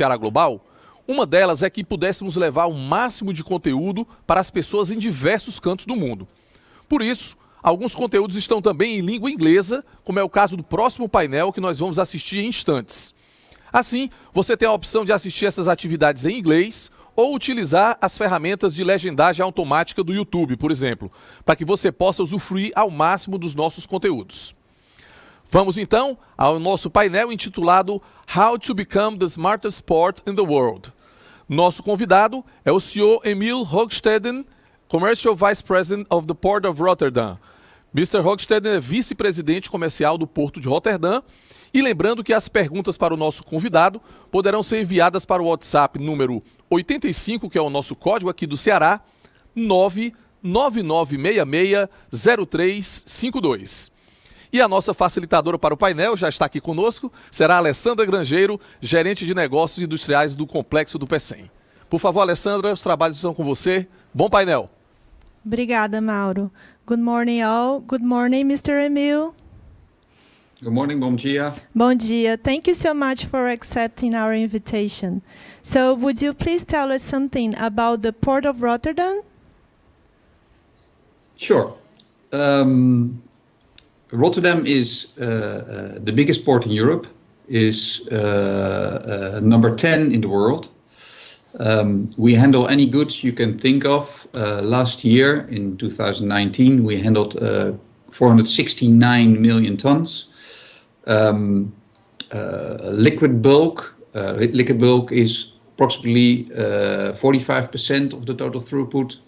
para a global? Uma delas é que pudéssemos levar o máximo de conteúdo para as pessoas em diversos cantos do mundo. Por isso, alguns conteúdos estão também em língua inglesa, como é o caso do próximo painel que nós vamos assistir em instantes. Assim, você tem a opção de assistir essas atividades em inglês ou utilizar as ferramentas de legendagem automática do YouTube, por exemplo, para que você possa usufruir ao máximo dos nossos conteúdos. Vamos então ao nosso painel intitulado How to Become the Smartest Port in the World. Nosso convidado é o senhor Emile Hoogsteden, Commercial Vice President of the Port of Rotterdam. Mr. Hoogsteden é vice-presidente comercial do Porto de Roterdã. E lembrando que as perguntas para o nosso convidado poderão ser enviadas para o WhatsApp número 85, que é o nosso código aqui do Ceará, 999660352. E a nossa facilitadora para o painel já está aqui conosco, será a Alessandra Grangeiro, gerente de negócios industriais do Complexo do Pecém. Por favor, Alessandra, os trabalhos estão com você. Bom painel. Obrigada, Mauro. Good morning, all. Good morning, Mr. Emile. Good morning, bom dia. Bom dia. Thank you so much for accepting our invitation. So, would you please tell us something about the Port of Rotterdam? Sure. Rotterdam is the biggest port in Europe, is number 10 in the world. We handle any goods you can think of. Last year, in 2019, we handled 469 million tons. Liquid bulk is approximately 45% of the total throughput.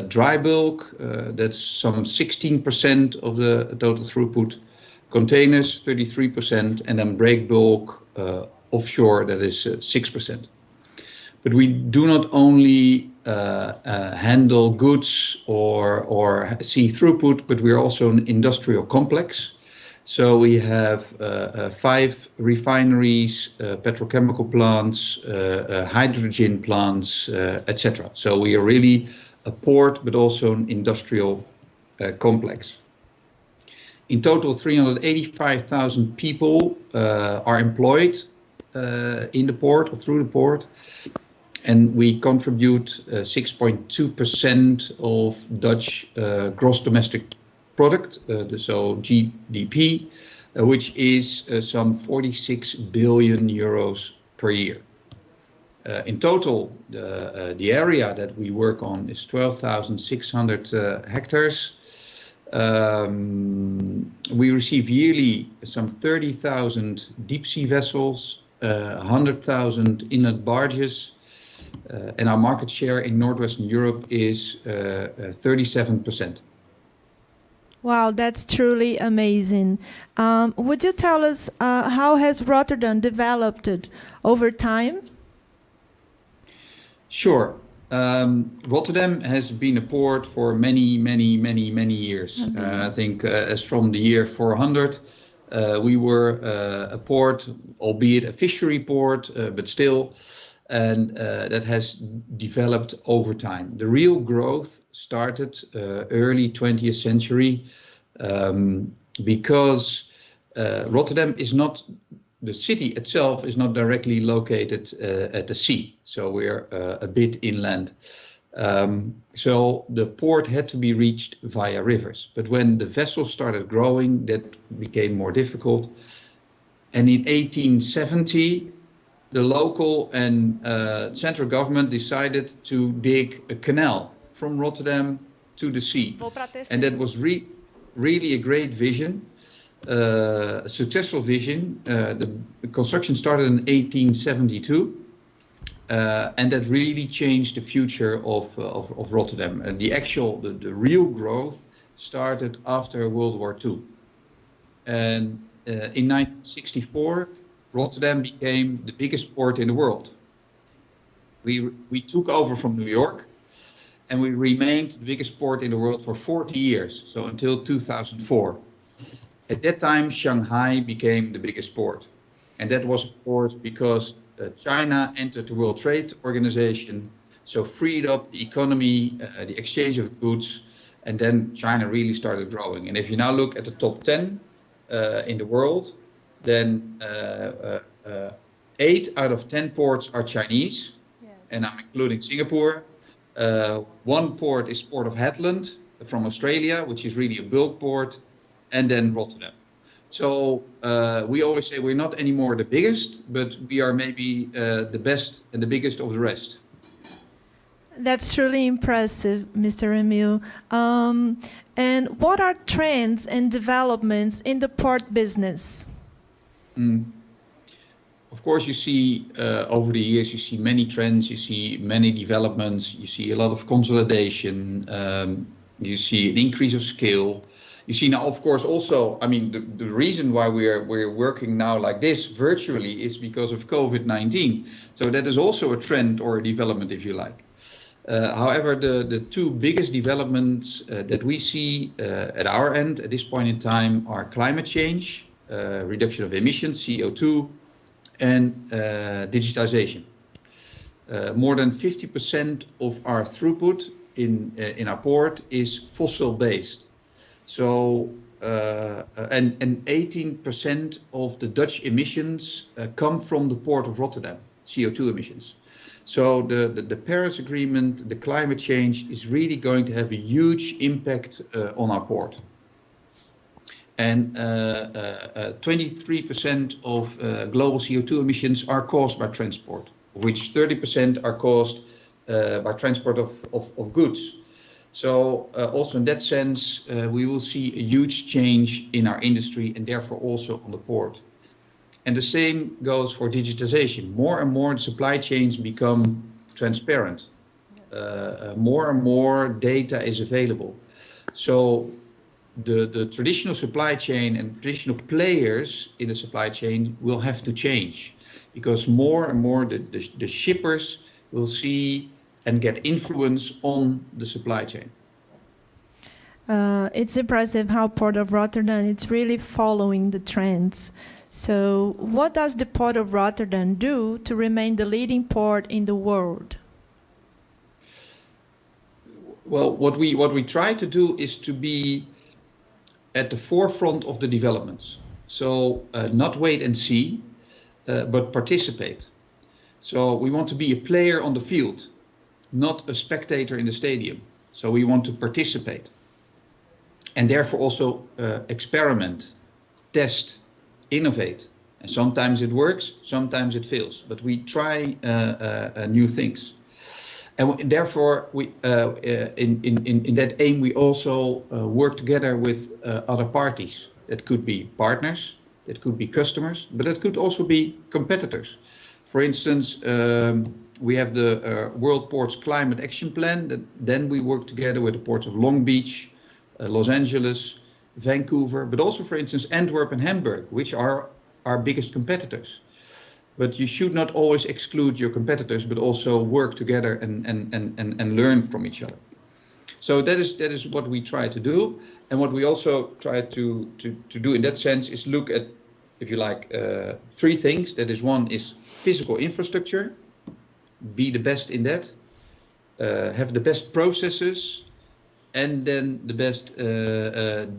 Dry bulk, that's some 16% of the total throughput. Containers, 33%, and then break bulk offshore, that is 6%. But we do not only handle goods or see throughput, but we are also an industrial complex. So we have 5 refineries, petrochemical plants, hydrogen plants, etc. So we are really a port, but also an industrial complex. In total, 385,000 people are employed in the port or through the port. And we contribute 6.2% of Dutch gross domestic product, so GDP, which is some 46 billion euros per year. In total, the area that we work on is 12,600 hectares. We receive yearly some 30,000 deep sea vessels, 100,000 inlet barges, and our market share in Northwestern Europe is 37%. Wow, that's truly amazing. Would you tell us how has Rotterdam developed it over time? Sure. Rotterdam has been a port for many years. I think as from the year 400, we were a port, albeit a fishery port, but still, and that has developed over time. The real growth started early 20th century because Rotterdam is not, the city itself is not directly located at the sea, so we're a bit inland. So the port had to be reached via rivers, but when the vessels started growing, that became more difficult. And in 1870, the local and central government decided to dig a canal from Rotterdam to the sea. And that was really a great vision, a successful vision. The construction started in 1872, and that really changed the future of Rotterdam. And the real growth started after World War II. And in 1964, Rotterdam became the biggest port in the world. We took over from New York, and we remained the biggest port in the world for 40 years, so until 2004. At that time, Shanghai became the biggest port. And that was, of course, because China entered the World Trade Organization, so freed up the economy, the exchange of goods, and then China really started growing. And if you now look at the top 10 in the world, then 8 out of 10 ports are Chinese, and I'm including Singapore. One port is Port of Hedland from Australia, which is really a bulk port, and then Rotterdam. So we always say we're not anymore the biggest, but we are maybe the best and the biggest of the rest. That's truly impressive, Mr. Emile. And what are trends and developments in the port business? Of course, you see over the years, you see many trends, you see many developments, you see a lot of consolidation, you see an increase of scale. You see now, of course, also, I mean, the reason why we're working now like this virtually is because of COVID-19. So that is also a trend or a development, if you like. However, the two biggest developments that we see at our end at this point in time are climate change, reduction of emissions, CO2, and digitization. More than 50% of our throughput in our port is fossil-based. So, and 18% of the Dutch emissions come from the port of Rotterdam, CO2 emissions. So the Paris Agreement, the climate change is really going to have a huge impact on our port. And 23% of global CO2 emissions are caused by transport, of which 30% are caused by transport of goods. So also in that sense, we will see a huge change in our industry and therefore also on the port. And the same goes for digitization. More and more the supply chains become transparent. More and more data is available. So the traditional supply chain and traditional players in the supply chain will have to change, because more and more the shippers will see and get influence on the supply chain. It's impressive how Port of Rotterdam is really following the trends. So what does the Port of Rotterdam do to remain the leading port in the world? Well, what we try to do is to be at the forefront of the developments. So not wait and see, but participate. So we want to be a player on the field, not a spectator in the stadium. So we want to participate. And therefore also experiment, test, innovate. And sometimes it works, sometimes it fails, but we try new things. And therefore, we, in that aim, we also work together with other parties. That could be partners, that could be customers, but that could also be competitors. For instance, we have the World Ports Climate Action Plan. Then we work together with the ports of Long Beach, Los Angeles, Vancouver, but also, for instance, Antwerp and Hamburg, which are our biggest competitors. But you should not always exclude your competitors, but also work together and learn from each other. So that is what we try to do. And what we also try to do in that sense is look at, if you like, three things. That is, one is physical infrastructure, be the best in that, have the best processes, and then the best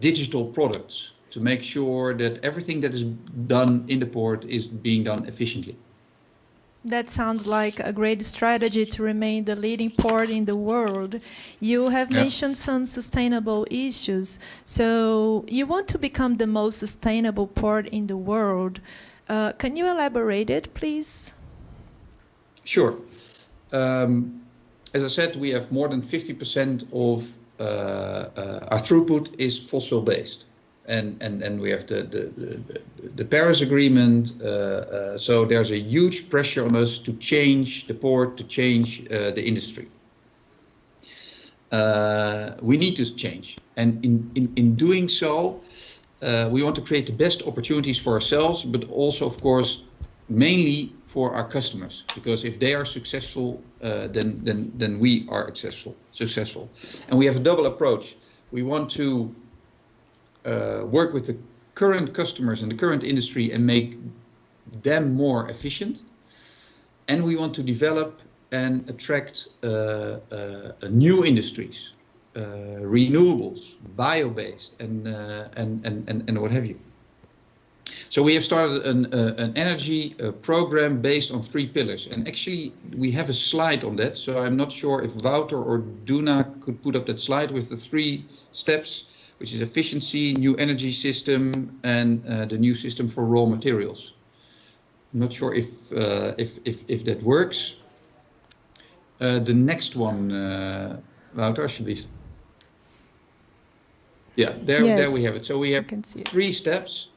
digital products to make sure that everything that is done in the port is being done efficiently. That sounds like a great strategy to remain the leading port in the world. You have mentioned some sustainable issues. So you want to become the most sustainable port in the world. Can you elaborate it, please? Sure. As I said, we have more than 50% of our throughput is fossil-based. And we have the Paris Agreement, so there's a huge pressure on us to change the port, to change the industry. We need to change, and in doing so, we want to create the best opportunities for ourselves, but also, of course, mainly for our customers, because if they are successful, then we are successful. And we have a double approach. We want to work with the current customers and the current industry and make them more efficient. And we want to develop and attract new industries, renewables, bio-based, and what have you. So we have started an energy program based on 3 pillars. And actually, we have a slide on that. So I'm not sure if Wouter or Duna could put up that slide with the 3 steps, which is efficiency, new energy system, and the new system for raw materials. I'm not sure if that works. The next one, Wouter, alsjeblieft. Yeah, there we have it. So we have 3 steps.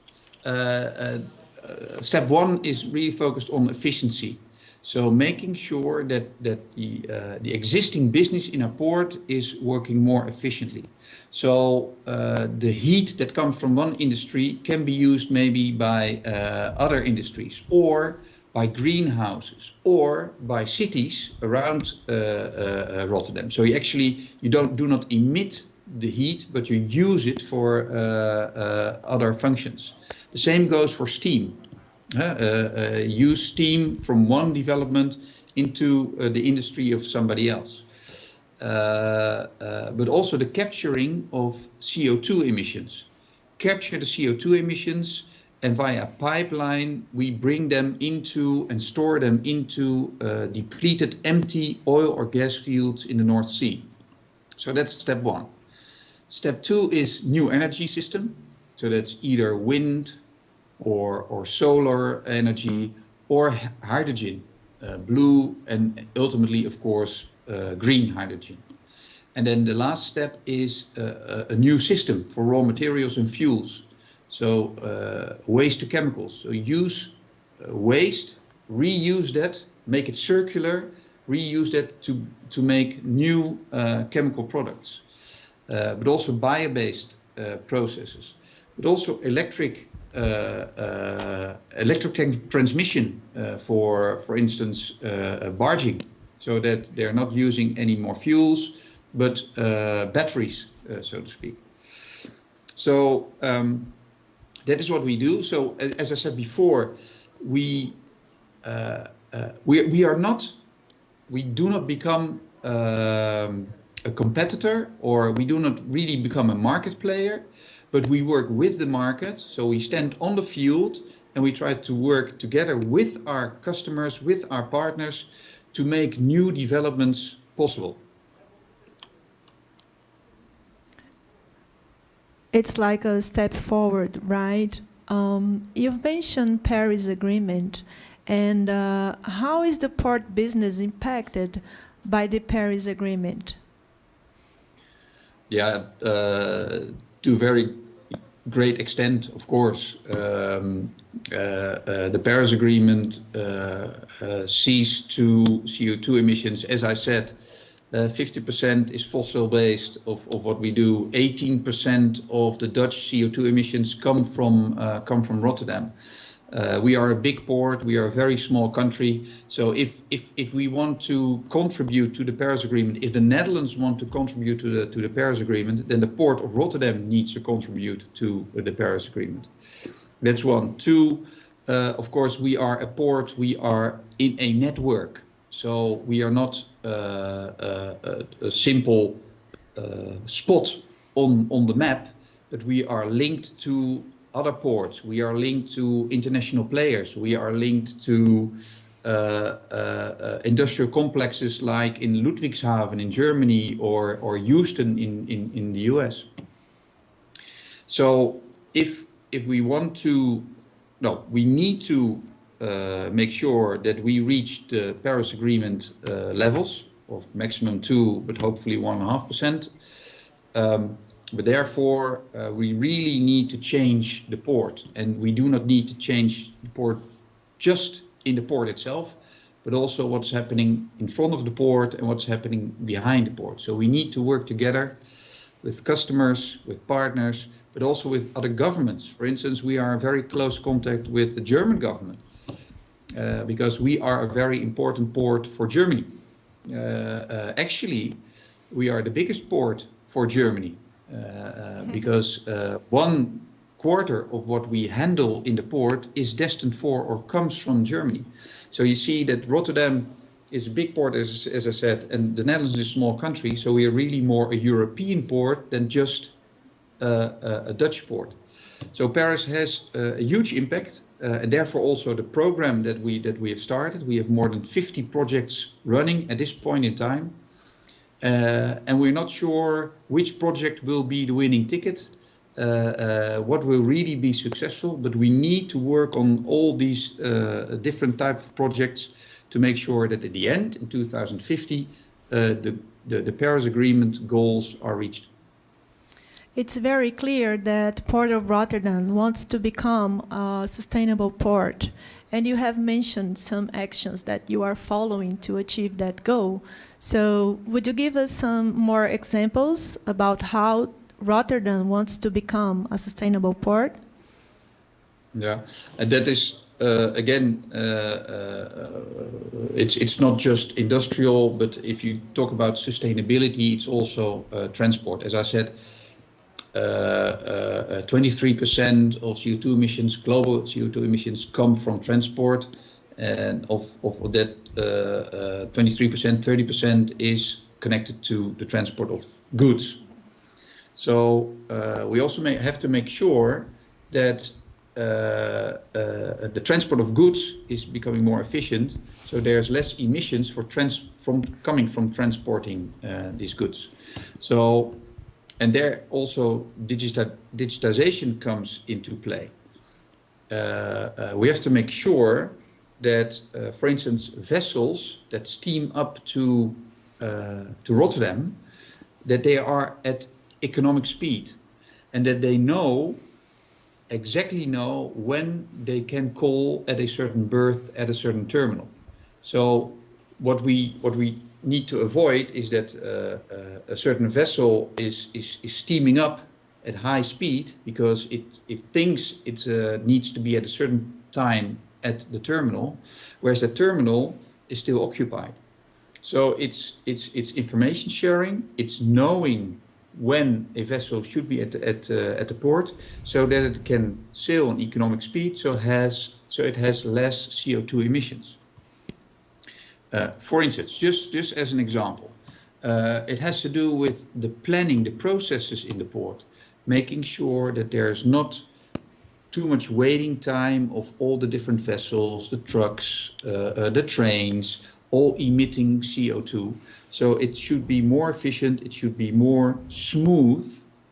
Step 1 is really focused on efficiency. So making sure that the existing business in a port is working more efficiently. So the heat that comes from one industry can be used maybe by other industries, or by greenhouses, or by cities around Rotterdam. So you do not emit the heat, but you use it for other functions. The same goes for steam. Use steam from one development into the industry of somebody else. But also the capturing of CO2 emissions. Capture the CO2 emissions, and via pipeline we bring them into and store them into depleted empty oil or gas fields in the North Sea. So that's step 1. Step 2 is new energy system. So that's either wind or solar energy or hydrogen, blue, and ultimately, of course, green hydrogen. And then the last step is a new system for raw materials and fuels. So waste to chemicals. So use waste, reuse that, make it circular, reuse that to make new chemical products. But also bio-based processes. But also electric transmission for instance, barging, so that they're not using any more fuels, but batteries, so to speak. So that is what we do. So as I said before, we do not become a competitor, or we do not really become a market player, but we work with the market. So we stand on the field and we try to work together with our customers, with our partners, to make new developments possible. It's like a step forward, right? You've mentioned Paris Agreement, and how is the port business impacted by the Paris Agreement? Yeah, to a very great extent, of course. The Paris Agreement sees to CO2 emissions. As I said, 50% is fossil-based of what we do. 18% of the Dutch CO2 emissions come from Rotterdam. We are a big port. We are a very small country. So if we want to contribute to the Paris Agreement, if the Netherlands want to contribute to the Paris Agreement, then the port of Rotterdam needs to contribute to the Paris Agreement. That's 1. 2, of course, we are a port. We are in a network. So we are not a simple spot on the map, but we are linked to other ports. We are linked to international players. We are linked to industrial complexes like in Ludwigshafen in Germany, or Houston in the US. So if we want to, no, we need to make sure that we reach the Paris Agreement levels of maximum 2, but hopefully 1.5%. But therefore, we really need to change the port, and we do not need to change the port just in the port itself, but also what's happening in front of the port and what's happening behind the port. So we need to work together with customers, with partners, but also with other governments. For instance, we are in very close contact with the German government because we are a very important port for Germany. Actually, we are the biggest port for Germany. Because 1/4 of what we handle in the port is destined for or comes from Germany. So you see that Rotterdam is a big port, as I said, and the Netherlands is a small country, so we are really more a European port than just a Dutch port. So Paris has a huge impact, and therefore also the program that we have started. We have more than 50 projects running at this point in time, and we're not sure which project will be the winning ticket, what will really be successful. But we need to work on all these different types of projects to make sure that at the end, in 2050, the Paris Agreement goals are reached. It's very clear that Port of Rotterdam wants to become a sustainable port, and you have mentioned some actions that you are following to achieve that goal. So would you give us some more examples about how Rotterdam wants to become a sustainable port? Yeah, and that is again, it's not just industrial, but if you talk about sustainability, it's also transport. As I said, 23% of CO2 emissions, global CO2 emissions, come from transport, and of that 23%, 30% is connected to the transport of goods. So we also have to make sure that the transport of goods is becoming more efficient, so there's less emissions coming from transporting these goods. So, and there also digitization comes into play. We have to make sure that, for instance, vessels that steam up to Rotterdam, that they are at economic speed, and that they exactly know when they can call at a certain berth at a certain terminal. So what we need to avoid is that a certain vessel is steaming up at high speed because it thinks it needs to be at a certain time at the terminal, whereas the terminal is still occupied. So it's information sharing, it's knowing when a vessel should be at the port, so that it can sail on economic speed, so it has less CO2 emissions. For instance, just as an example, it has to do with the planning, the processes in the port, making sure that there's not too much waiting time of all the different vessels, the trucks, the trains, all emitting CO2. So it should be more efficient, it should be more smooth,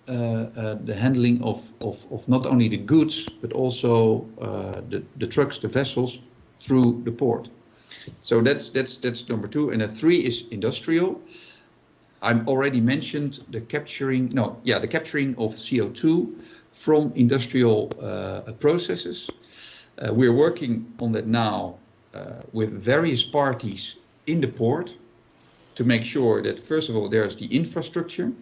the handling of not only the goods, but also the trucks, the vessels through the port. So that's number two. And 3 is industrial. I already mentioned the capturing of CO2 from industrial processes. We're working on that now with various parties in the port to make sure that, first of all, there's the infrastructure,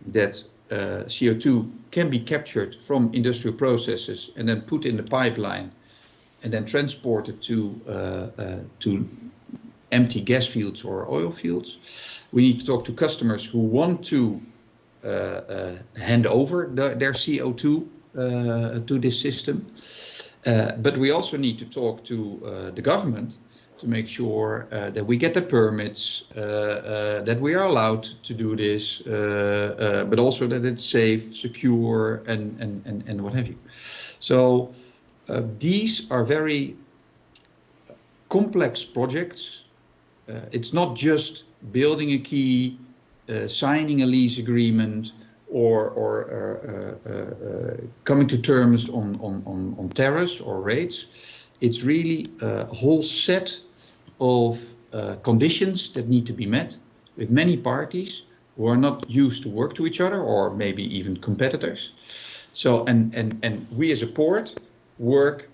that CO2 can be captured from industrial processes and then put in the pipeline and then transported to empty gas fields or oil fields. We need to talk to customers who want to hand over their CO2 to this system. But we also need to talk to the government to make sure that we get the permits, that we are allowed to do this, but also that it's safe, secure, and what have you. So these are very complex projects. It's not just building a quay, signing a lease agreement, or coming to terms on tariffs or rates. It's really a whole set of conditions that need to be met with many parties who are not used to work to each other, or maybe even competitors. So, and we as a port work,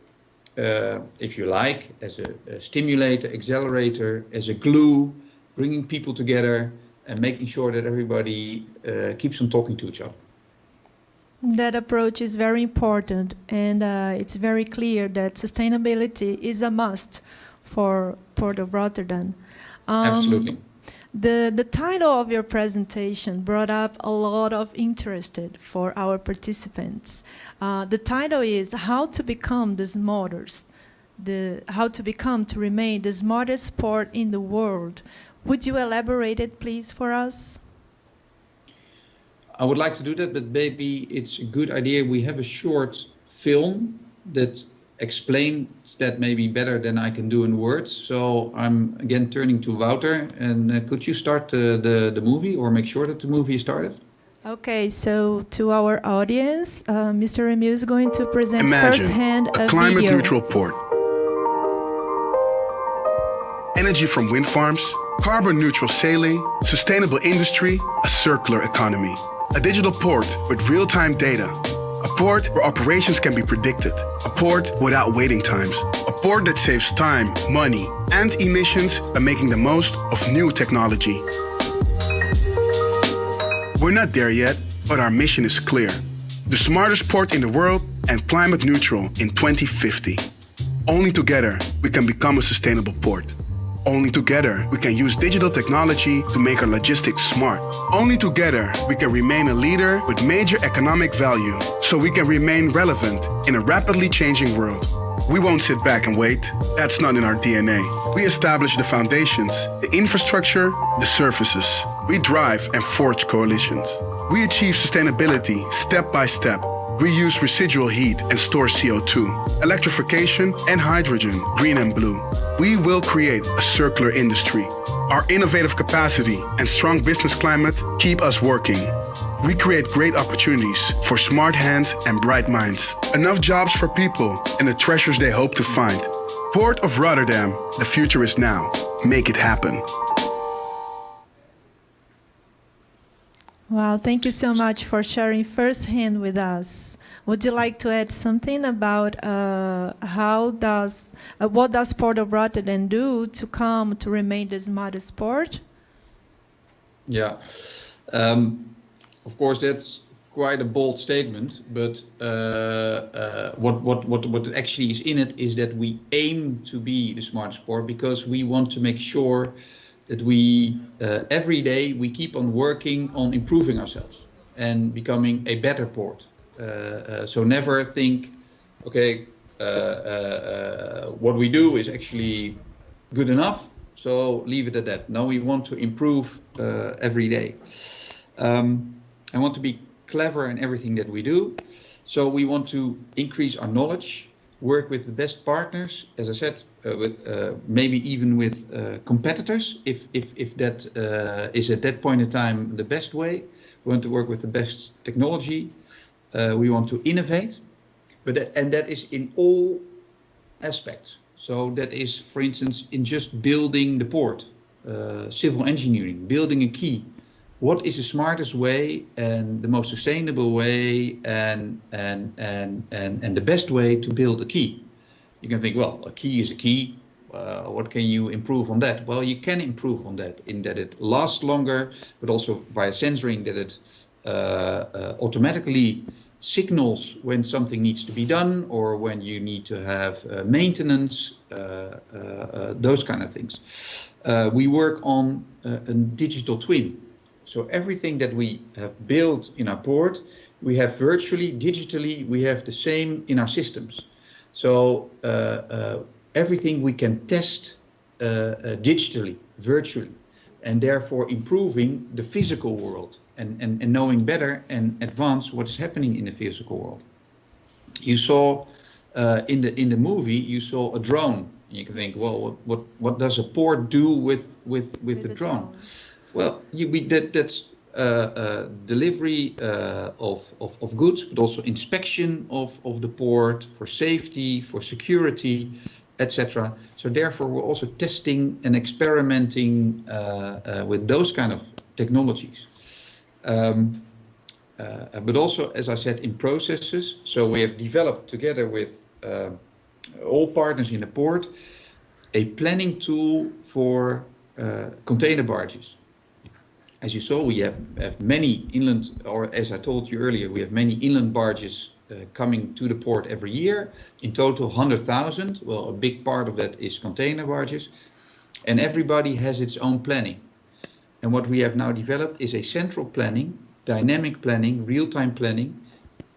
if you like, as a stimulator, accelerator, as a glue, bringing people together and making sure that everybody keeps on talking to each other. That approach is very important, and it's very clear that sustainability is a must for Port of Rotterdam. Absolutely. The title of your presentation brought up a lot of interest for our participants. The title is "How to Become the Smartest," how to become to remain the smartest port in the world. Would you elaborate it, please, for us? I would like to do that, but maybe it's a good idea. We have a short film that explains that maybe better than I can do in words. So I'm again turning to Wouter, and could you start the movie, or make sure that the movie is started? Okay, so to our audience, Mr. Emile is going to present Imagine firsthand a a climate video. neutral port. Energy from wind farms, carbon neutral sailing, sustainable industry, a circular economy. A digital port with real-time data. A port where operations can be predicted. A port without waiting times. A port that saves time, money, and emissions by making the most of new technology. We're not there yet, but our mission is clear. The smartest port in the world and climate neutral in 2050. Only together we can become a sustainable port. Only together we can use digital technology to make our logistics smart. Only together we can remain a leader with major economic value, so we can remain relevant in a rapidly changing world. We won't sit back and wait. That's not in our DNA. We establish the foundations, the infrastructure, the services. We drive and forge coalitions. We achieve sustainability step by step. Reuse residual heat and store CO2. Electrification and hydrogen, green and blue. We will create a circular industry. Our innovative capacity and strong business climate keep us working. We create great opportunities for smart hands and bright minds. Enough jobs for people and the treasures they hope to find. Port of Rotterdam, the future is now. Make it happen. Wow, thank you so much for sharing firsthand with us. Would you like to add something about what does Port of Rotterdam do to remain the smartest port? Yeah, of course that's quite a bold statement, but what actually is in it is that we aim to be the smartest port because we want to make sure that we every day we keep on working on improving ourselves and becoming a better port. So never think, okay, what we do is actually good enough, so leave it at that. No, we want to improve every day. I want to be clever in everything that we do. So we want to increase our knowledge, work with the best partners, as I said, with maybe even with competitors, if that is at that point in time the best way. We want to work with the best technology. We want to innovate, and that is in all aspects. So that is, for instance, in just building the port, civil engineering, building a quay. What is the smartest way and the most sustainable way and the best way to build a quay? You can think, well, a quay is a quay. What can you improve on that? Well, you can improve on that in that it lasts longer, but also via sensoring that it automatically signals when something needs to be done or when you need to have maintenance, those kind of things. We work on a digital twin. So everything that we have built in our port, we have virtually, digitally, we have the same in our systems. So everything we can test digitally, virtually, and therefore improving the physical world and knowing better and advance what is happening in the physical world. You saw in the movie, you saw a drone. You can think, well, what does a port do with the drone? Well, that's delivery of goods, but also inspection of the port for safety, for security, etc. So therefore, we're also testing and experimenting with those kind of technologies. But also, as I said, in processes. So we have developed together with all partners in the port a planning tool for container barges. As you saw, we have many inland, or as I told you earlier, we have many inland barges coming to the port every year. In total, 100,000. Well, a big part of that is container barges. And everybody has its own planning. And what we have now developed is a central planning, dynamic planning, real-time planning.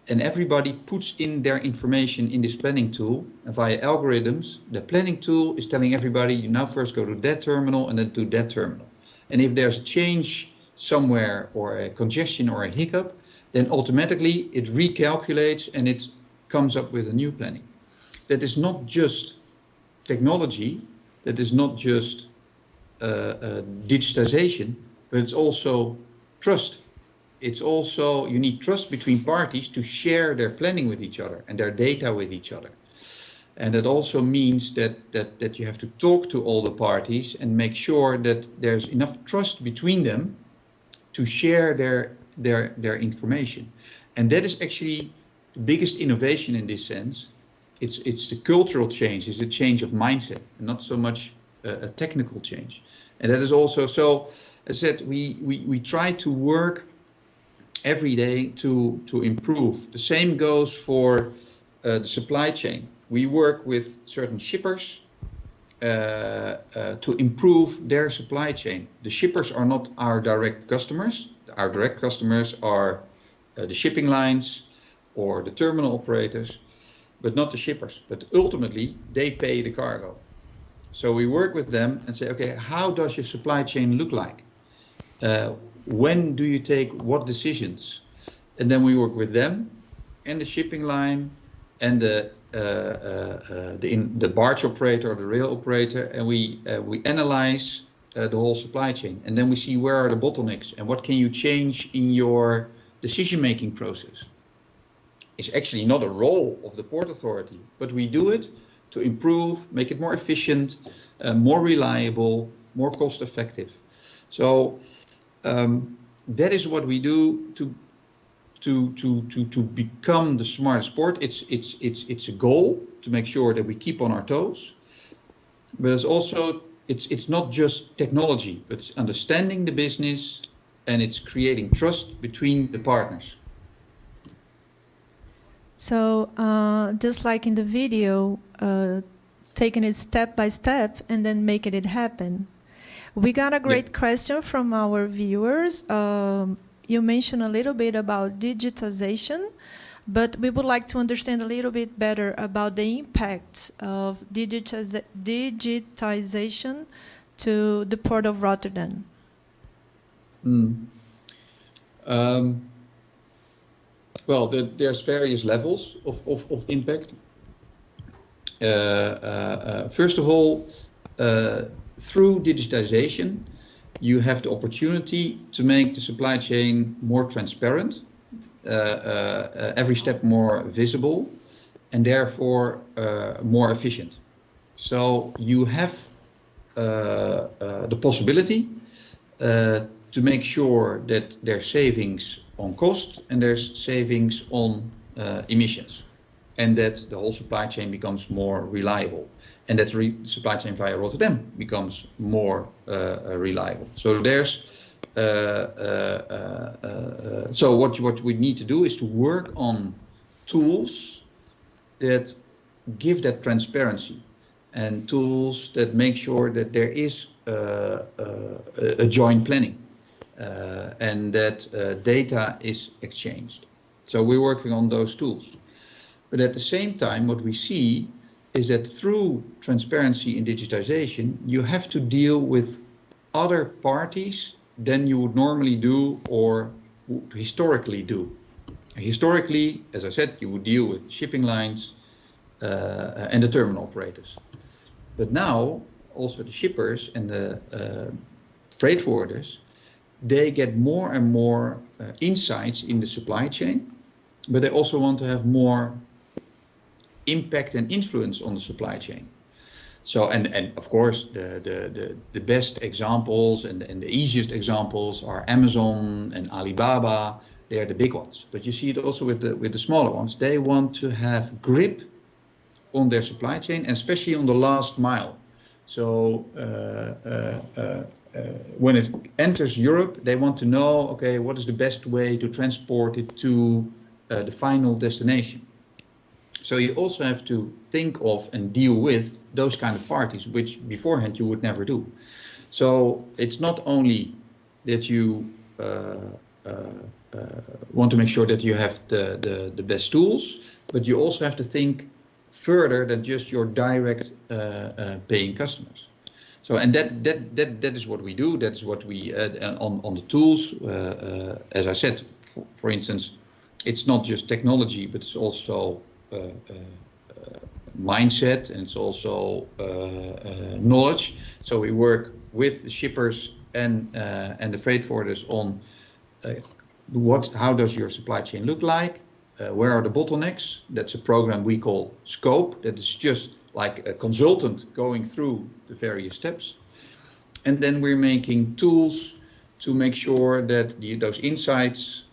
And everybody puts in their information in this planning tool. And via algorithms, the planning tool is telling everybody, you now first go to that terminal and then to that terminal. And if there's a change somewhere or a congestion or a hiccup, then automatically it recalculates and it comes up with a new planning. That is not just technology, that is not just digitization, but it's also trust. It's also, you need trust between parties to share their planning with each other and their data with each other. And it also means that you have to talk to all the parties and make sure that there's enough trust between them to share their information. And that is actually the biggest innovation in this sense. It's the cultural change, it's the change of mindset, and not so much a technical change. And that is also, so as I said, we try to work every day to improve. The same goes for the supply chain. We work with certain shippers to improve their supply chain. The shippers are not our direct customers. Our direct customers are the shipping lines or the terminal operators, but not the shippers. But ultimately, they pay the cargo. So we work with them and say, okay, how does your supply chain look like? When do you take what decisions? And then we work with them and the shipping line and the barge operator or the rail operator, and we analyze the whole supply chain, and then we see where are the bottlenecks and what can you change in your decision-making process. It's actually not a role of the Port Authority, but we do it to improve, make it more efficient, more reliable, more cost-effective. So that is what we do to become the smartest port. It's a goal to make sure that we keep on our toes, but it's also it's not just technology, but it's understanding the business and it's creating trust between the partners. So just like in the video, taking it step by step and then making it happen. We got a great question from our viewers. You mentioned a little bit about digitization, but we would like to understand a little bit better about the impact of digitization to the Port of Rotterdam. Well, there's various levels of impact. First of all, through digitization, you have the opportunity to make the supply chain more transparent, every step more visible, and therefore more efficient. So you have the possibility to make sure that there's savings on cost and there's savings on emissions, and that the whole supply chain becomes more reliable, and that the supply chain via Rotterdam becomes more reliable. So there's so what we need to do is to work on tools that give that transparency, and tools that make sure that there is a joint planning and that data is exchanged. So we're working on those tools. But at the same time, what we see is that through transparency and digitization, you have to deal with other parties than you would normally do or would historically do. Historically, as I said, you would deal with shipping lines and the terminal operators. But now, also the shippers and the freight forwarders, they get more and more insights in the supply chain, but they also want to have more impact and influence on the supply chain. So, and of course, the best examples and the easiest examples are Amazon and Alibaba. They are the big ones. But you see it also with the smaller ones. They want to have grip on their supply chain, and especially on the last mile. So when it enters Europe, they want to know, okay, what is the best way to transport it to the final destination. So you also have to think of and deal with those kind of parties, which beforehand you would never do. So it's not only that you want to make sure that you have the best tools, but you also have to think further than just your direct paying customers. So, and that is what we do. That is what we on the tools. As I said, for instance, it's not just technology, but it's also mindset, and it's also knowledge. So we work with the shippers and the freight forwarders on how does your supply chain look like? Where are the bottlenecks? That's a program we call Scope. That is just like a consultant going through the various steps. And then we're making tools to make sure that those insights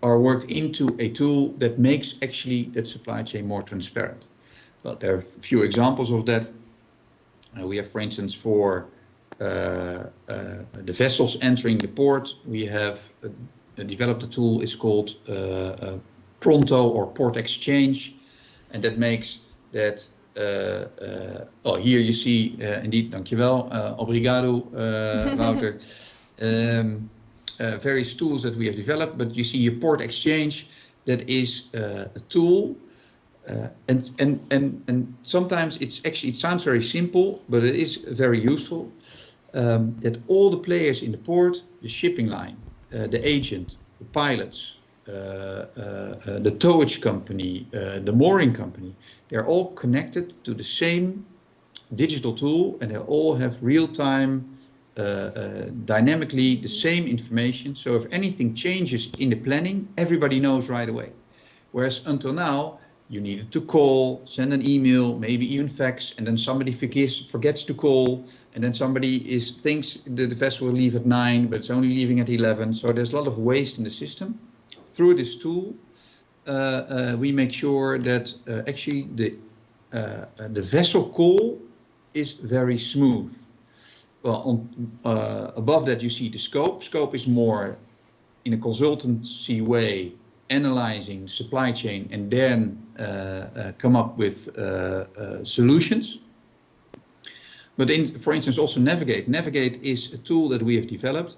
are worked into a tool that makes actually that supply chain more transparent. Well, there are a few examples of that. We have, for instance, for the vessels entering the port, we have developed a tool. It's called Pronto or Port Exchange, and that makes that. Here you see indeed, dankjewel, obrigado, Wouter. Various tools that we have developed, but you see a Port Exchange that is a tool. And sometimes it sounds very simple, but it is very useful. That all the players in the port, the shipping line, the agent, the pilots, the towage company, the mooring company, they're all connected to the same digital tool, and they all have real-time, dynamically the same information. So if anything changes in the planning, everybody knows right away. Whereas until now, you needed to call, send an email, maybe even fax, and then somebody forgets to call, and then somebody thinks the vessel will leave at 9, but it's only leaving at 11. So there's a lot of waste in the system. Through this tool, we make sure that actually the vessel call is very smooth. Well, above that you see the scope. Scope is more in a consultancy way, analyzing supply chain and then come up with solutions. But for instance, also Navigate. Navigate is a tool that we have developed,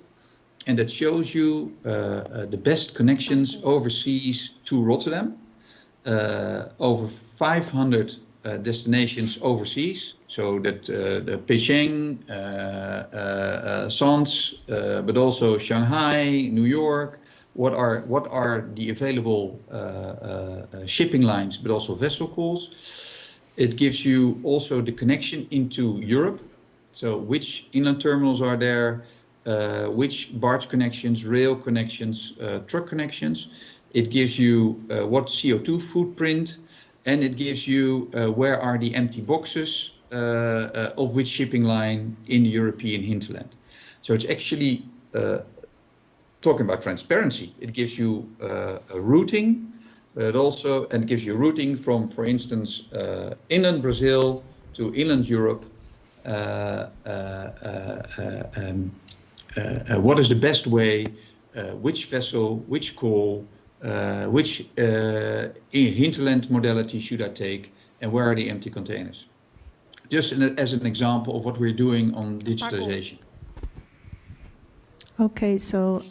and that shows you the best connections overseas to Rotterdam, over 500 destinations overseas. So that the Pecém, Sons, but also Shanghai, New York. What are the available shipping lines, but also vessel calls. It gives you also the connection into Europe. So which inland terminals are there, which barge connections, rail connections, truck connections. It gives you what CO2 footprint, and it gives you where are the empty boxes of which shipping line in the European hinterland. So it's actually talking about transparency. It gives you a routing, but also and it gives you routing from, for instance, inland Brazil to inland Europe. What is the best way? Which vessel? Which call? Which hinterland modality should I take? And where are the empty containers? Just as an example of what we're doing on digitization. Okay, so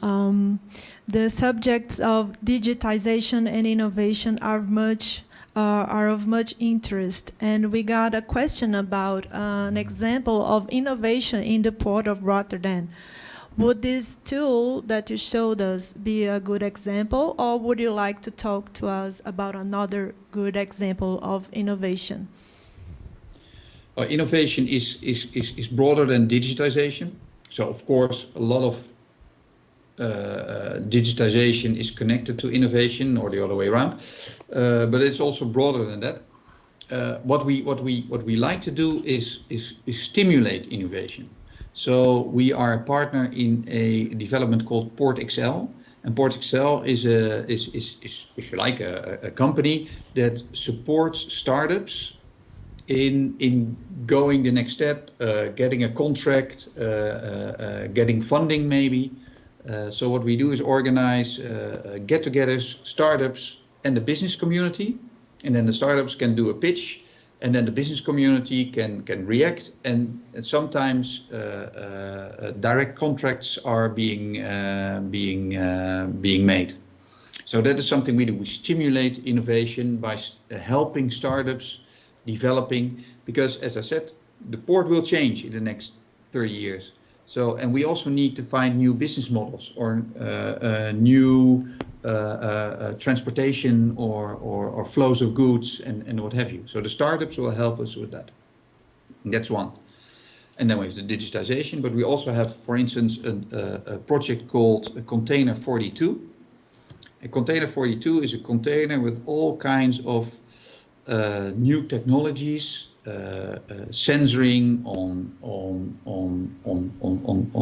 the subjects of digitization and innovation are of much interest, and we got a question about an example of innovation in the port of Rotterdam. Would this tool that you showed us be a good example, or would you like to talk to us about another good example of innovation? Innovation is broader than digitization. So of course, a lot of digitization is connected to innovation, or the other way around, but it's also broader than that. What we like to do is stimulate innovation. So we are a partner in a development called PortXL, and PortXL is if you like a company that supports startups in going the next step, getting a contract, getting funding maybe. So what we do is organize get-togethers, startups, and the business community, and then the startups can do a pitch, and then the business community can react, and sometimes direct contracts are being made. So that is something we do. We stimulate innovation by helping startups developing, because as I said, the port will change in the next 30 years. So, and we also need to find new business models or new transportation or flows of goods and what have you. So the startups will help us with that. That's one. And then we have the digitization, but we also have, for instance, a project called Container 42. A Container 42 is a container with all kinds of new technologies, sensoring on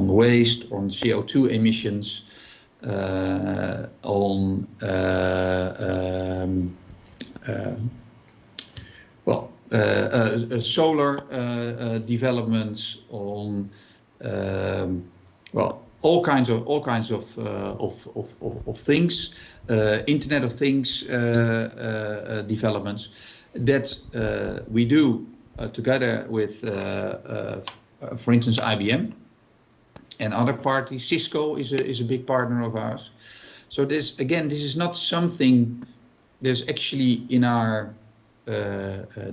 waste, on CO2 emissions, on solar developments, on all kinds of things, Internet of Things developments that we do together with, for instance, IBM and other parties. Cisco is a big partner of ours. So this is not something there's actually in our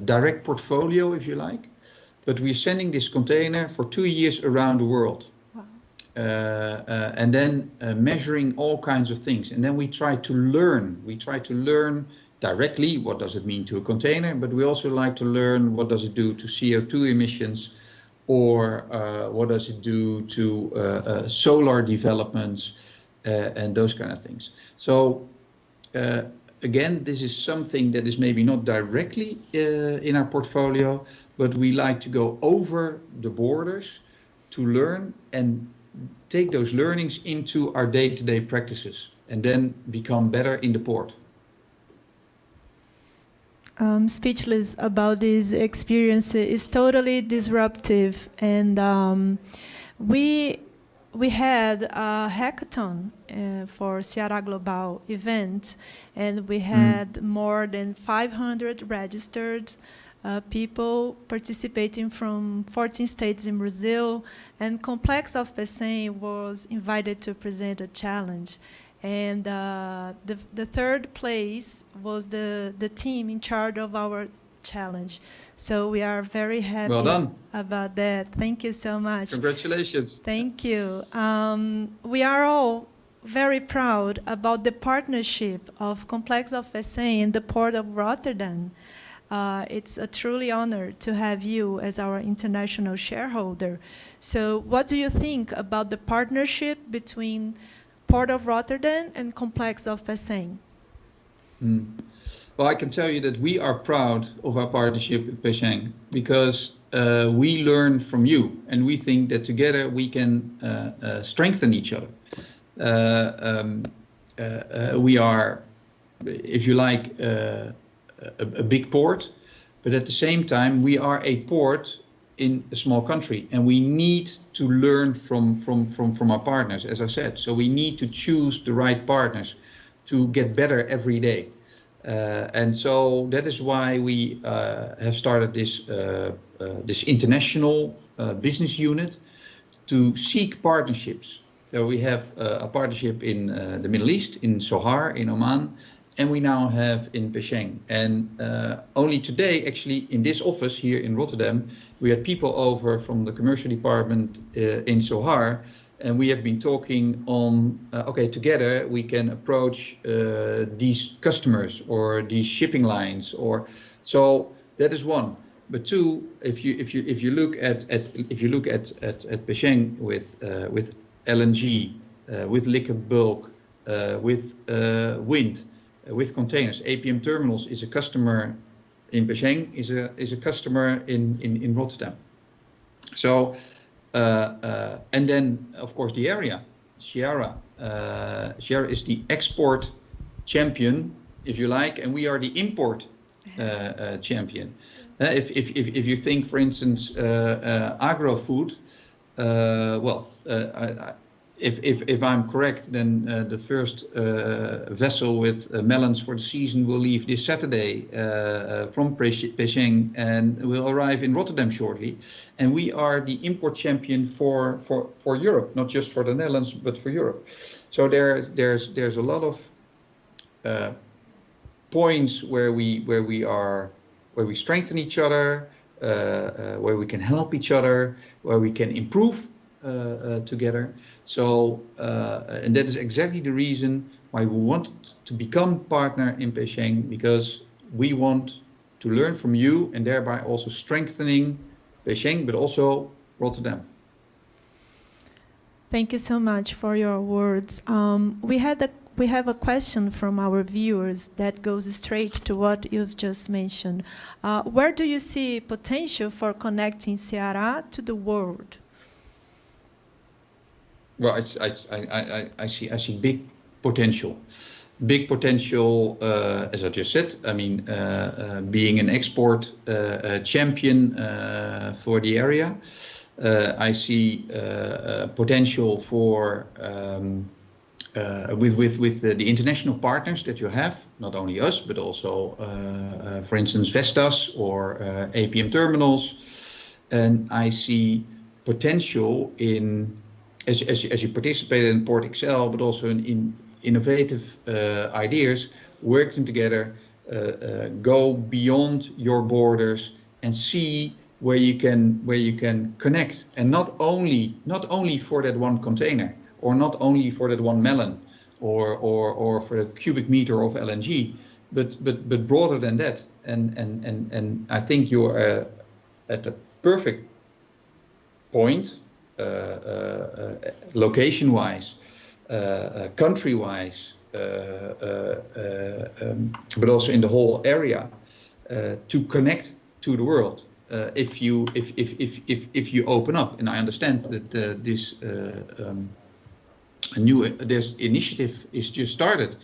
direct portfolio, if you like, but we're sending this container for 2 years around the world. Wow. And then measuring all kinds of things. And then we try to learn. We try to learn directly what does it mean to a container, but we also like to learn what does it do to CO2 emissions, or what does it do to solar developments and those kind of things. So again, this is something that is maybe not directly in our portfolio, but we like to go over the borders to learn and take those learnings into our day-to-day practices and then become better in the port. Speechless about this experience. Is totally disruptive, and we had a hackathon for Ceará Global event, and we had more than 500 registered people participating from 14 states in Brazil, and Complexo of Pecém was invited to present a challenge. And the third place was the team in charge of our challenge. So we are very happy about that. Thank you so much. Congratulations. Thank you. We are all very proud about the partnership of Complexo of Pecém and the Port of Rotterdam. It's a truly honor to have you as our international shareholder. So what do you think about the partnership between Port of Rotterdam and Complexo of Pecém? Well, I can tell you that we are proud of our partnership with Pecém because we learn from you, and we think that together we can strengthen each other. We are, if you like, a big port, but at the same time we are a port in a small country, and we need to learn from our partners, as I said. So we need to choose the right partners to get better every day. And so that is why we have started this international business unit to seek partnerships. So we have a partnership in the Middle East, in Sohar, in Oman, and we now have in Pecém. And only today, actually, in this office here in Rotterdam, we had people over from the commercial department in Sohar, and we have been talking on, okay, together we can approach these customers or these shipping lines, or so that is one. But two, if you look at Pecém with LNG, with liquid bulk, with wind, with containers, APM Terminals is a customer in Pecém, is a customer in Rotterdam. So and then of course the area, Ceará. Ceará is the export champion, if you like, and we are the import champion. If you think, for instance, agro-food, if I'm correct, then the first vessel with melons for the season will leave this Saturday from Pecém and will arrive in Rotterdam shortly. And we are the import champion for Europe, not just for the Netherlands, but for Europe. So there's a lot of points where we strengthen each other, where we can help each other, where we can improve together. So, and that is exactly the reason why we want to become partner in Pecém, because we want to learn from you and thereby also strengthening Pecém, but also Rotterdam. Thank you so much for your words. We have a question from our viewers that goes straight to what you've just mentioned. Where do you see potential for connecting Ceará to the world? Well, I see big potential. Big potential, as I just said. I mean, being an export champion for the area. I see potential for with the international partners that you have, not only us, but also, for instance, Vestas or APM Terminals. And I see potential in, as you participated in Port Excel, but also in innovative ideas, working together, go beyond your borders and see where you can connect, and not only for that one container, or not only for that one melon, or for a cubic meter of LNG, but broader than that. And I think you're at the perfect point, location-wise, country-wise, but also in the whole area, to connect to the world. If you open up, and I understand that this initiative is just started,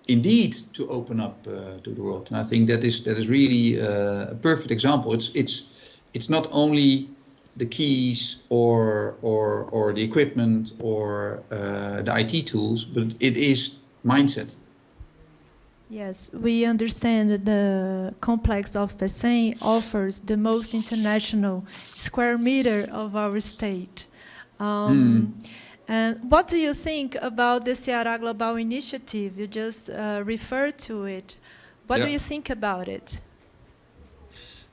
indeed, to open up to the world, and I think that is really a perfect example. It's not only the keys or the equipment or the IT tools, but it is mindset. Yes, we understand that the complex of Pecém offers the most international square meter of our state. And what do you think about the Ceará Global Initiative? You just referred to it. What do you think about it?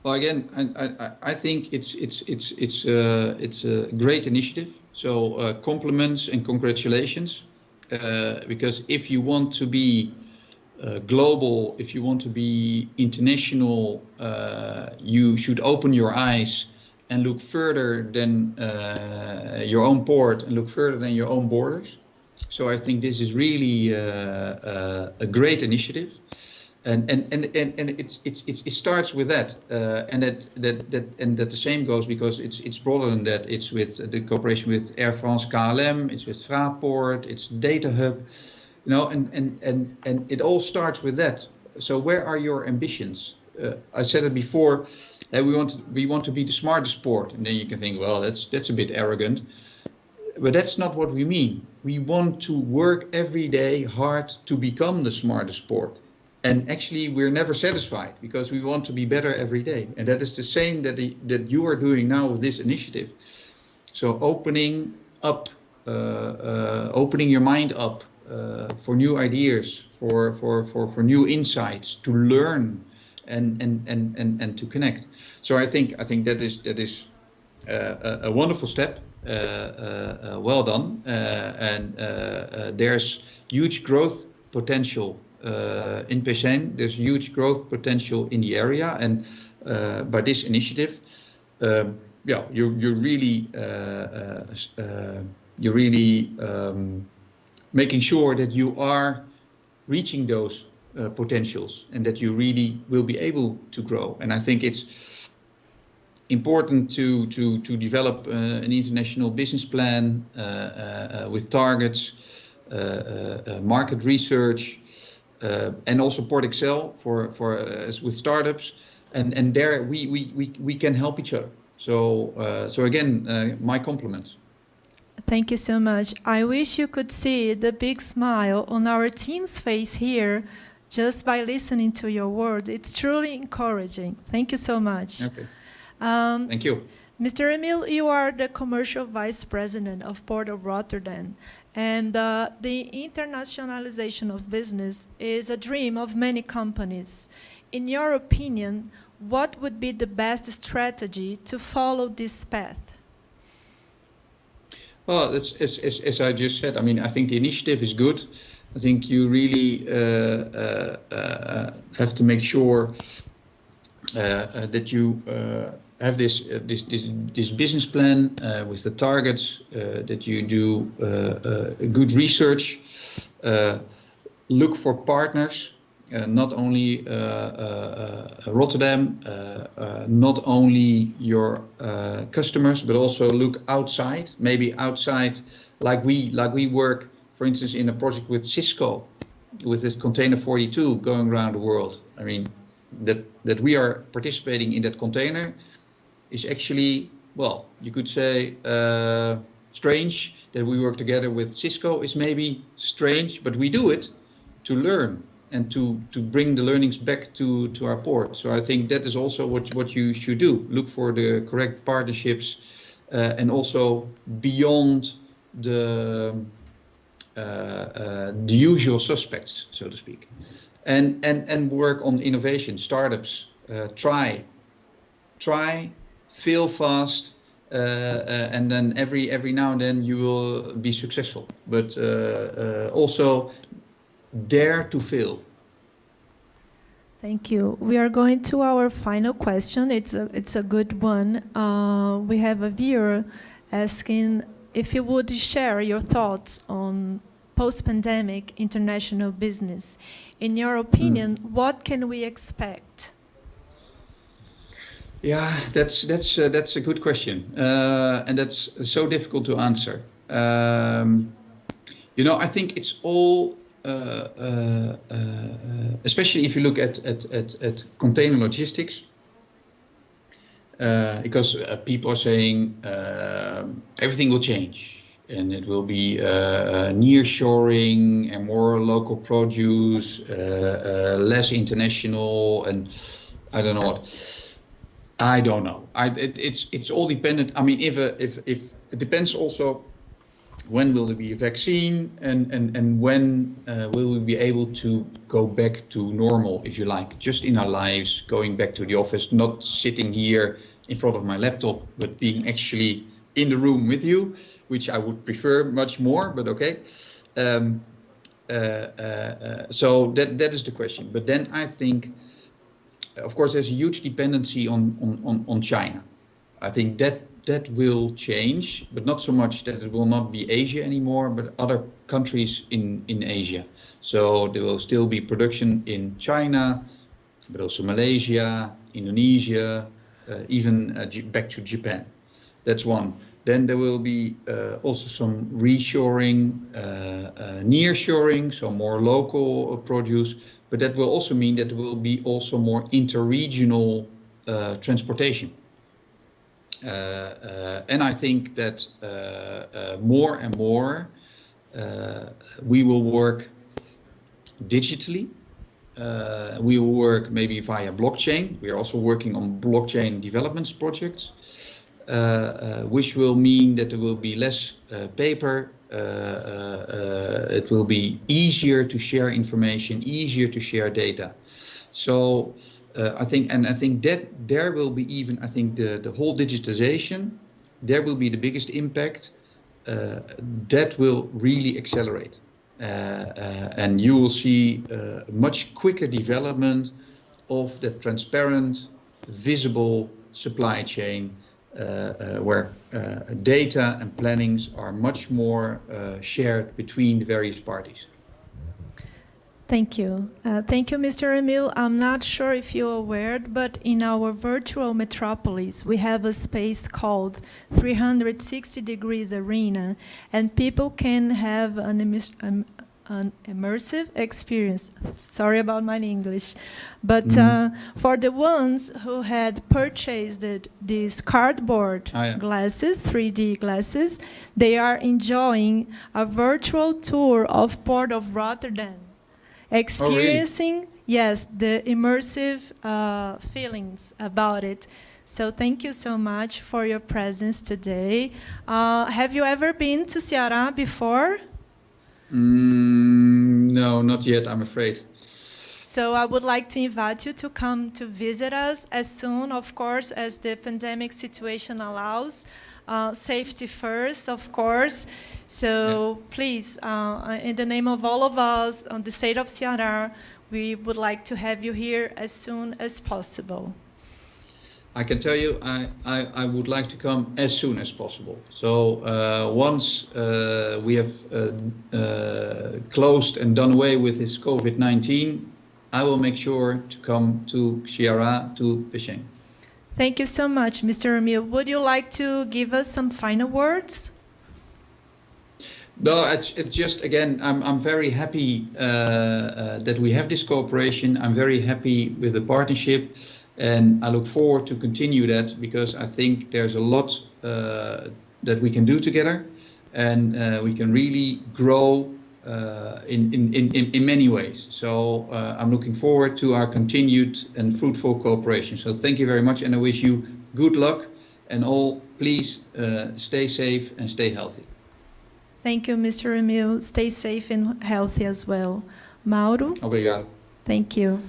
Well, again, I think it's a great initiative. So compliments and congratulations, because if you want to be global, if you want to be international, you should open your eyes and look further than your own port, and look further than your own borders. So I think this is really a great initiative, and it starts with that, and that the same goes, because it's broader than that. It's with the cooperation with Air France KLM, it's with Fraport, it's Data Hub. You know, and it all starts with that. So where are your ambitions? I said it before, that we want to be the smartest port, and then you can think, well, that's a bit arrogant, but that's not what we mean. We want to work every day hard to become the smartest port, and actually we're never satisfied, because we want to be better every day, and that is the same that you are doing now with this initiative. So opening up, opening your mind up. For new ideas, for new insights, to learn and to connect. So I think that is a wonderful step. Well done, and there's huge growth potential in Pecém. There's huge growth potential in the area, and by this initiative, you're really making sure that you are reaching those potentials, and that you really will be able to grow. And I think it's important to develop an international business plan with targets, market research, and also Port Excel for with startups, and there we can help each other. So again, my compliments. Thank you so much. I wish you could see the big smile on our team's face here just by listening to your words. It's truly encouraging. Thank you so much. Okay. Thank you. Mr. Emile, you are the Commercial Vice President of Port of Rotterdam. And the internationalization of business is a dream of many companies. In your opinion, what would be the best strategy to follow this path? Well, as I just said, I mean, I think the initiative is good. I think you really have to make sure that you have this business plan with the targets, that you do good research, look for partners, not only Rotterdam, not only your customers, but also look outside, maybe outside, like we work, for instance, in a project with Cisco, with this Container 42 going around the world. I mean, that we are participating in that container is actually, well, you could say strange. That we work together with Cisco is maybe strange, but we do it to learn and to bring the learnings back to our port. So I think that is also what you should do. Look for the correct partnerships and also beyond the usual suspects, so to speak. And work on innovation, startups, try, fail fast, and then every now and then you will be successful. But also dare to fail. Thank you. We are going to our final question. It's a good one. We have a viewer asking if you would share your thoughts on post-pandemic international business. In your opinion, what can we expect? Yeah, that's a good question, and that's so difficult to answer. You know, I think it's all, especially if you look at container logistics, because people are saying everything will change. And it will be nearshoring and more local produce, less international, and I don't know what. I don't know. It's all dependent. I mean, if it depends also when will there be a vaccine and when will we be able to go back to normal, if you like, just in our lives, going back to the office, not sitting here in front of my laptop, but being actually in the room with you, which I would prefer much more, but okay. So that is the question. But then I think, of course, there's a huge dependency on China. I think that will change, but not so much that it will not be Asia anymore, but other countries in Asia. So there will still be production in China, but also Malaysia, Indonesia, even back to Japan. That's one. Then there will be also some reshoring, nearshoring, so more local produce. But that will also mean that there will be also more interregional transportation. And I think that more and more we will work digitally. We will work maybe via blockchain. We are also working on blockchain development projects. Which will mean that there will be less paper, it will be easier to share information, easier to share data. So I think that there will be even, I think the whole digitization, there will be the biggest impact, that will really accelerate. And you will see much quicker development of the transparent, visible supply chain, where data and plannings are much more shared between the various parties. Thank you. Thank you, Mr. Emile. I'm not sure if you're aware, but in our virtual metropolis, we have a space called 360 Degrees Arena, and people can have an immersive experience. Sorry about my English. But for the ones who had purchased these cardboard glasses, 3D glasses, they are enjoying a virtual tour of Port of Rotterdam, experiencing, yes, the immersive feelings about it. So thank you so much for your presence today. Have you ever been to Ceará before? No, not yet, I'm afraid. So I would like to invite you to come to visit us as soon, of course, as the pandemic situation allows. Safety first, of course. So please, in the name of all of us on the state of Ceará, we would like to have you here as soon as possible. I can tell you, I would like to come as soon as possible. So once we have closed and done away with this COVID-19, I will make sure to come to Ceará, to Pecém. Thank you so much, Mr. Emile. Would you like to give us some final words? No, it's just, again, I'm very happy that we have this cooperation. I'm very happy with the partnership, and I look forward to continue that, because I think there's a lot that we can do together, and we can really grow in many ways. So I'm looking forward to our continued and fruitful cooperation. So thank you very much, and I wish you good luck, and all, please stay safe and stay healthy. Thank you, Mr. Emile. Stay safe and healthy as well. Mauro? Obrigado. Thank you.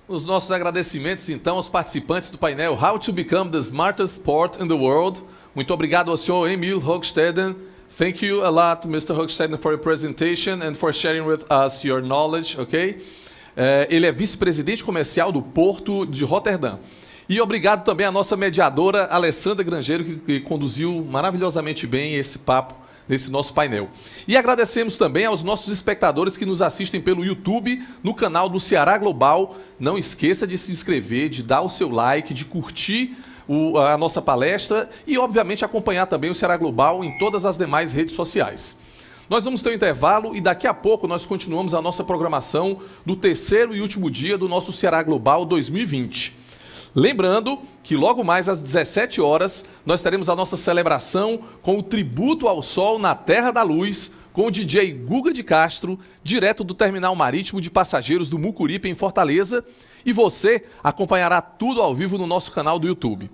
Os nossos agradecimentos, então, aos participantes do painel How to Become the Smartest Port in the World. Muito obrigado ao senhor Emile Hoogsteden. Thank you a lot, Mr. Hoogsteden, for your presentation and for sharing with us your knowledge, ok? Ele é vice-presidente comercial do Porto de Roterdã. E obrigado também à nossa mediadora, Alessandra Grangeiro, que conduziu maravilhosamente bem esse papo nesse nosso painel. E agradecemos também aos nossos espectadores que nos assistem pelo YouTube, no canal do Ceará Global. Não esqueça de se inscrever, de dar o seu like, de curtir a nossa palestra e, obviamente, acompanhar também o Ceará Global em todas as demais redes sociais. Nós vamos ter um intervalo e daqui a pouco nós continuamos a nossa programação do terceiro e último dia do nosso Ceará Global 2020. Lembrando que logo mais às 17 horas nós teremos a nossa celebração com o Tributo ao Sol na Terra da Luz, com o DJ Guga de Castro, direto do Terminal Marítimo de Passageiros do Mucuripe, em Fortaleza, e você acompanhará tudo ao vivo no nosso canal do YouTube.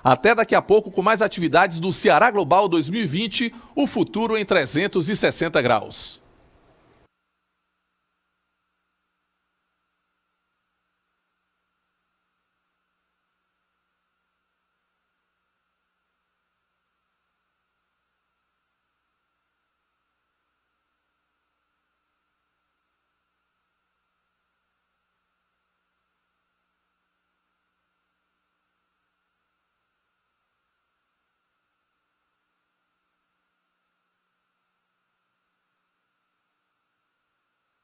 Até daqui a pouco com mais atividades do Ceará Global 2020, o futuro em 360 graus.